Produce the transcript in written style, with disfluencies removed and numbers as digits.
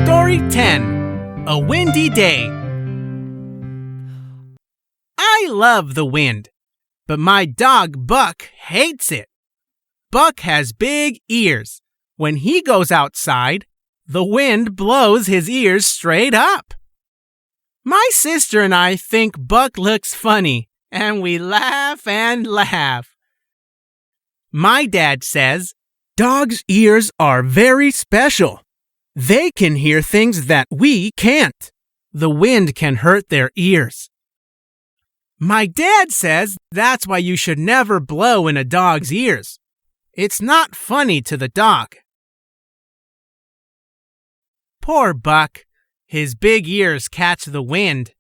Story 10. A Windy Day. I love the wind, but my dog Buck hates it. Buck has big ears. When he goes outside, the wind blows his ears straight up. My sister and I think Buck looks funny, and we laugh and laugh. My dad says, "Dogs' ears are very special. They can hear things that we can't. The wind can hurt their ears." My dad says that's why you should never blow in a dog's ears. It's not funny to the dog. Poor Buck. His big ears catch the wind.